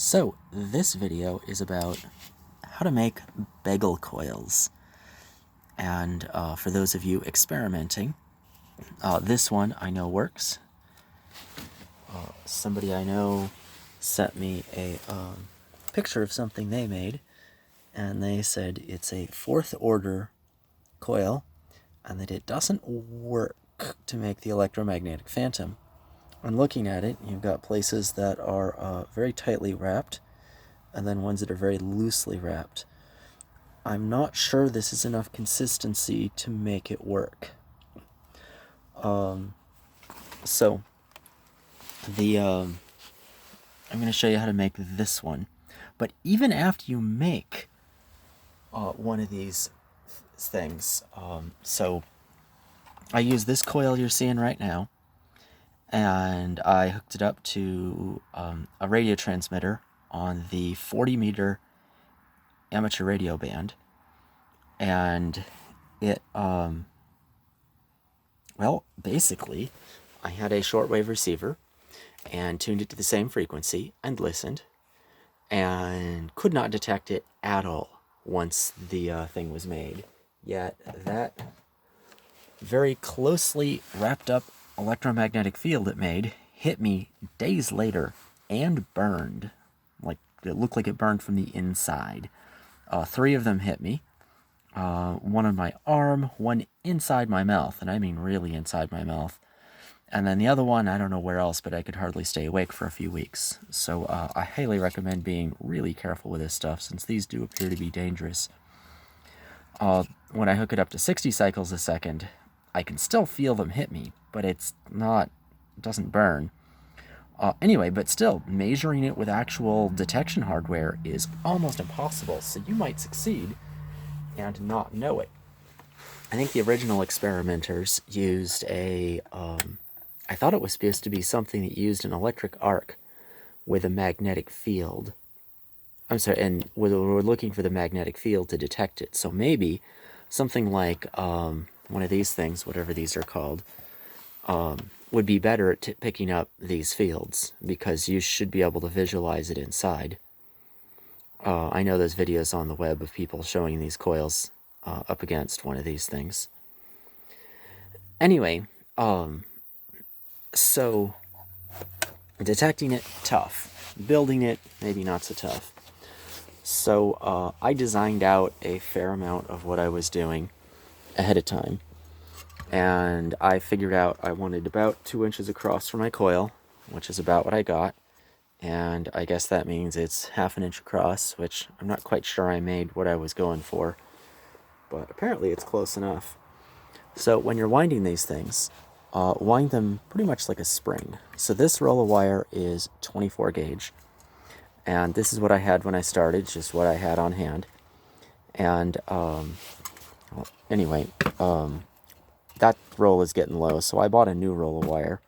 So, this video is about how to make bagel coils. And for those of you experimenting, this one I know works. Somebody I know sent me a picture of something they made, and they said it's a fourth order coil, and that it doesn't work to make the electromagnetic phantom. And looking at it, you've got places that are very tightly wrapped, and then ones that are very loosely wrapped. I'm not sure this is enough consistency to make it work. So I'm going to show you how to make this one. But even after you make one of these things, so I use this coil you're seeing right now, and I hooked it up to a radio transmitter on the 40-meter amateur radio band, and it, well, basically, I had a shortwave receiver and tuned it to the same frequency and listened, and could not detect it at all once the thing was made. Yet that very closely wrapped up electromagnetic field it made hit me days later and burned. Like, it looked like it burned from the inside. 3 of them hit me. One on my arm, one inside my mouth, and I mean really inside my mouth. And then the other one, I don't know where else, but I could hardly stay awake for a few weeks. So I highly recommend being really careful with this stuff, since these do appear to be dangerous. When I hook it up to 60 cycles a second, I can still feel them hit me, but it doesn't burn. Anyway, but still, measuring it with actual detection hardware is almost impossible, so you might succeed and not know it. I think the original experimenters used I thought it was supposed to be something that used an electric arc with a magnetic field. I'm sorry, and we're looking for the magnetic field to detect it. So maybe something like one of these things, whatever these are called, would be better at picking up these fields, because you should be able to visualize it inside. I know there's videos on the web of people showing these coils up against one of these things. Anyway, so detecting it, tough. Building it, maybe not so tough. So I designed out a fair amount of what I was doing ahead of time. And I figured out I wanted about 2 inches across for my coil, which is about what I got. And I guess that means it's half an inch across, which I'm not quite sure I made what I was going for. But apparently it's close enough. So when you're winding these things, wind them pretty much like a spring. So this roll of wire is 24 gauge. And this is what I had when I started, just what I had on hand. And anyway, that roll is getting low, so I bought a new roll of wire.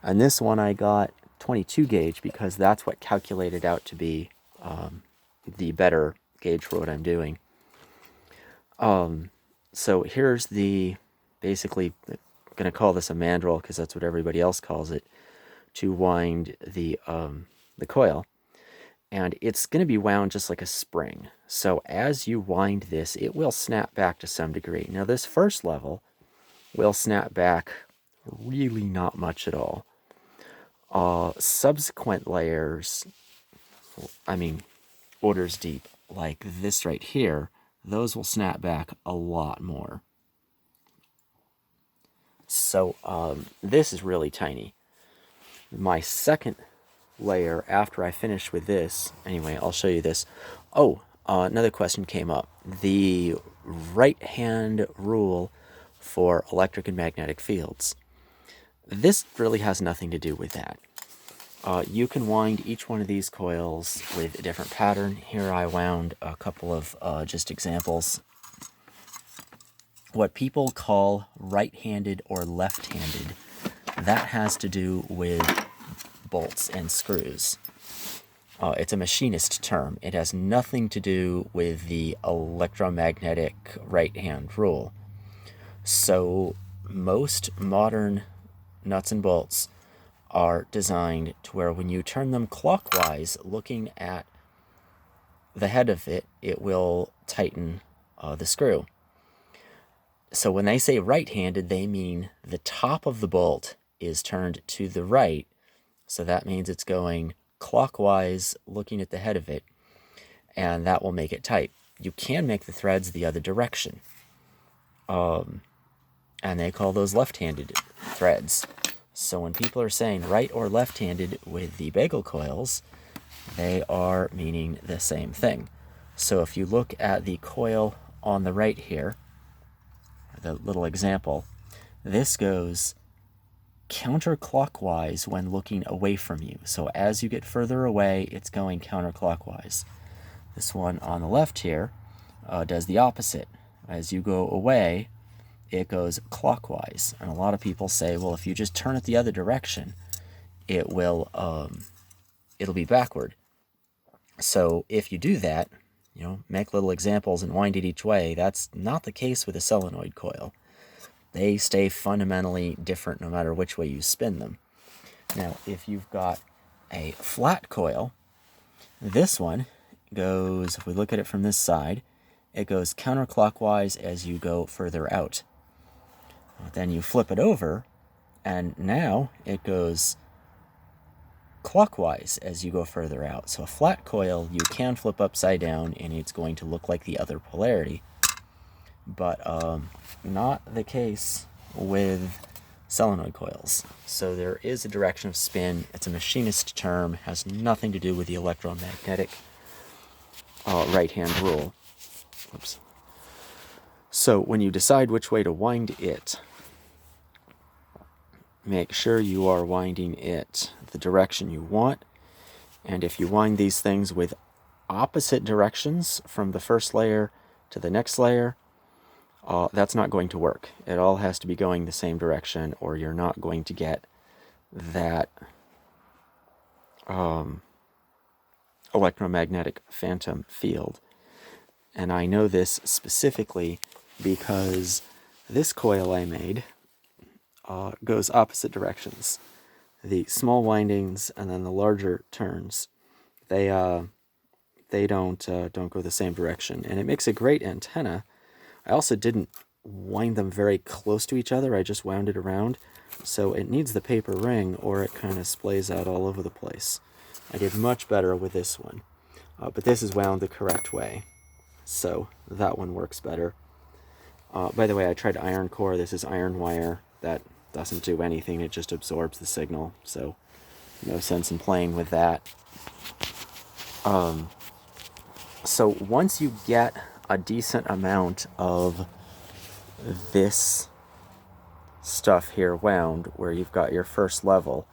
And this one I got 22 gauge because that's what calculated out to be the better gauge for what I'm doing. So here's basically, I'm going to call this a mandrel because that's what everybody else calls it, to wind the coil. And it's going to be wound just like a spring. So as you wind this, it will snap back to some degree. Now this first level will snap back really not much at all. Subsequent layers, I mean orders deep, like this right here, those will snap back a lot more. So this is really tiny. My second layer after I finish with this, anyway, I'll show you this. Another question came up. The right hand rule for electric and magnetic fields. This really has nothing to do with that. You can wind each one of these coils with a different pattern. Here I wound a couple of just examples. What people call right-handed or left-handed, that has to do with bolts and screws. It's a machinist term. It has nothing to do with the electromagnetic right-hand rule. So most modern nuts and bolts are designed to where when you turn them clockwise, looking at the head of it, it will tighten the screw. So when they say right-handed, they mean the top of the bolt is turned to the right. So that means it's going clockwise, looking at the head of it, and that will make it tight. You can make the threads the other direction. And they call those left-handed threads. So when people are saying right or left-handed with the bagel coils, they are meaning the same thing. So if you look at the coil on the right here, the little example, this goes counterclockwise when looking away from you. So as you get further away, it's going counterclockwise. This one on the left here does the opposite. As you go away, it goes clockwise. And a lot of people say, well, if you just turn it the other direction, it'll be backward. So if you do that, make little examples and wind it each way, that's not the case with a solenoid coil. They stay fundamentally different no matter which way you spin them. Now, if you've got a flat coil, this one goes, if we look at it from this side, it goes counterclockwise as you go further out. Then you flip it over, and now it goes clockwise as you go further out. So a flat coil you can flip upside down and it's going to look like the other polarity, but not the case with solenoid coils. So there is a direction of spin. It's a machinist term, has nothing to do with the electromagnetic right-hand rule. Oops. So when you decide which way to wind it, make sure you are winding it the direction you want. And if you wind these things with opposite directions from the first layer to the next layer, that's not going to work. It all has to be going the same direction, or you're not going to get that electromagnetic phantom field. And I know this specifically because this coil I made goes opposite directions. The small windings and then the larger turns, they don't go the same direction, and it makes a great antenna. I also didn't wind them very close to each other. I just wound it around, so it needs the paper ring or it kind of splays out all over the place. I did much better with this one, but this is wound the correct way, so that one works better. By the way, I tried iron core. This is iron wire. That doesn't do anything. It just absorbs the signal, so no sense in playing with that. So once you get a decent amount of this stuff here wound, where you've got your first level,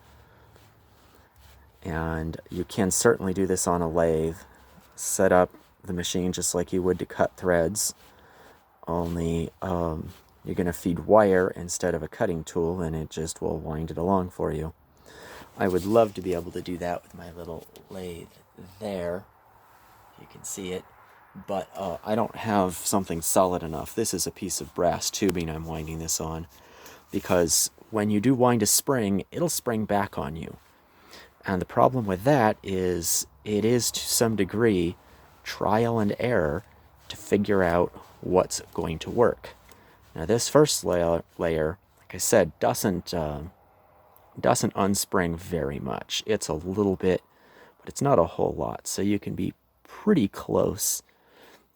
and you can certainly do this on a lathe, set up the machine just like you would to cut threads, only you're going to feed wire instead of a cutting tool, and it just will wind it along for you. I would love to be able to do that with my little lathe there. You can see it, but I don't have something solid enough. This is a piece of brass tubing I'm winding this on, because when you do wind a spring, it'll spring back on you. And the problem with that is it is to some degree trial and error to figure out what's going to work. Now this first layer, like I said, doesn't unspring very much. It's a little bit, but it's not a whole lot. So you can be pretty close,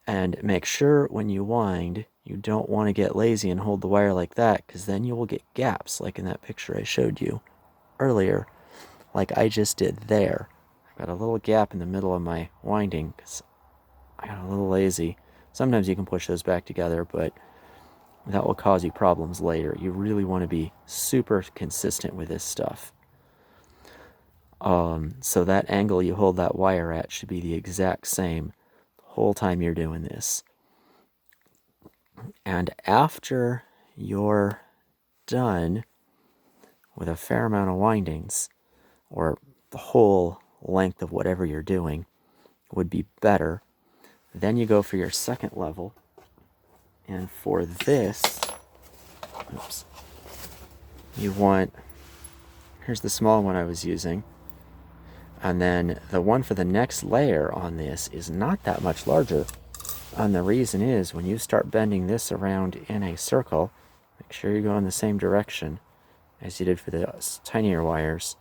and make sure when you wind, you don't want to get lazy and hold the wire like that, because then you will get gaps like in that picture I showed you earlier, like I just did there. I got a little gap in the middle of my winding because I got a little lazy. Sometimes you can push those back together, but that will cause you problems later. You really want to be super consistent with this stuff. So that angle you hold that wire at should be the exact same the whole time you're doing this. And after you're done with a fair amount of windings, or the whole length of whatever you're doing would be better, then you go for your second level. And for this, you want Here's the small one I was using. And then the one for the next layer on this is not that much larger. And the reason is when you start bending this around in a circle, make sure you go in the same direction as you did for the tinier wires.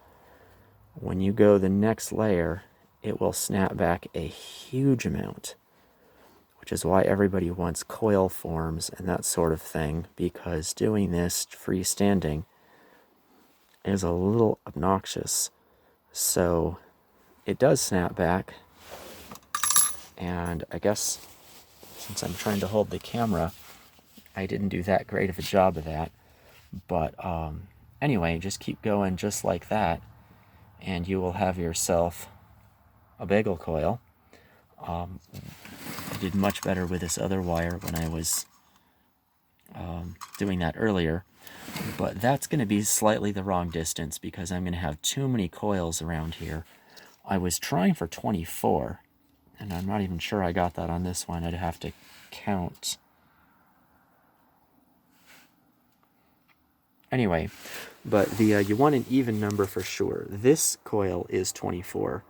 When you go the next layer, it will snap back a huge amount, which is why everybody wants coil forms and that sort of thing, because doing this freestanding is a little obnoxious. So it does snap back, and I guess since I'm trying to hold the camera, I didn't do that great of a job of that. But anyway, just keep going just like that, and you will have yourself a bagel coil. I did much better with this other wire when I was doing that earlier, but that's going to be slightly the wrong distance because I'm going to have too many coils around here. I was trying for 24, and I'm not even sure I got that on this one. I'd have to count. Anyway, but you want an even number for sure. This coil is 24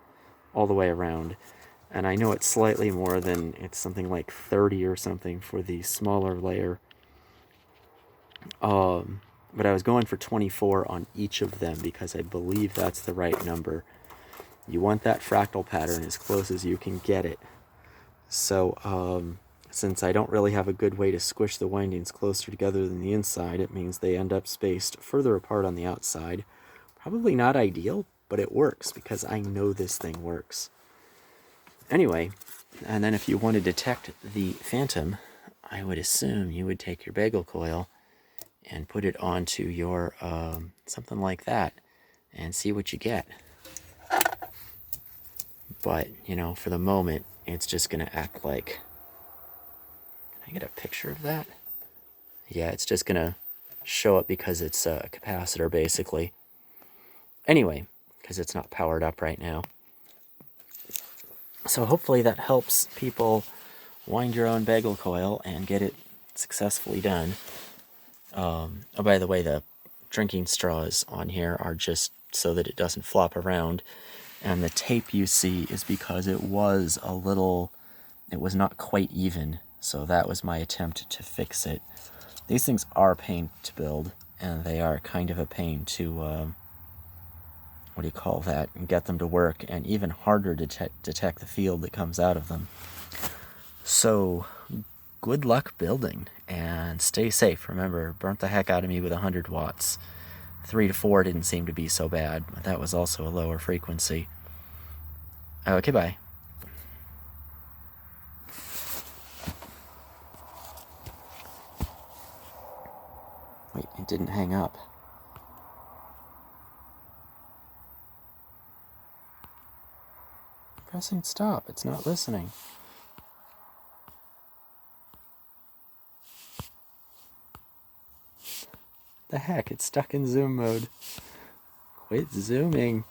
all the way around, and I know it's slightly more than, it's something like 30 or something for the smaller layer. But I was going for 24 on each of them because I believe that's the right number. You want that fractal pattern as close as you can get it. So since I don't really have a good way to squish the windings closer together than the inside, it means they end up spaced further apart on the outside. Probably not ideal, but it works because I know this thing works. Anyway, and then if you want to detect the phantom, I would assume you would take your bagel coil and put it onto your something like that and see what you get. But, you know, for the moment, it's just going to act like... Can I get a picture of that? Yeah, it's just going to show up because it's a capacitor, basically. Anyway, because it's not powered up right now. So hopefully that helps people wind your own bagel coil and get it successfully done. Oh, by the way, the drinking straws on here are just so that it doesn't flop around. And the tape you see is because it was not quite even. So that was my attempt to fix it. These things are a pain to build, and they are kind of a pain to, and get them to work, and even harder to detect the field that comes out of them. So, good luck building, and stay safe. Remember, burnt the heck out of me with 100 watts. 3 to 4 didn't seem to be so bad, but that was also a lower frequency. Okay, bye. Wait, it didn't hang up. I'm pressing stop, it's not listening. The heck, it's stuck in zoom mode. Quit zooming.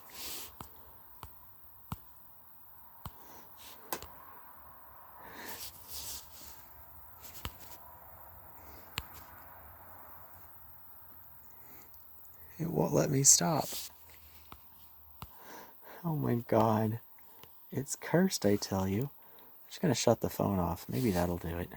It won't let me stop. Oh my god. It's cursed, I tell you. I'm just gonna shut the phone off. Maybe that'll do it.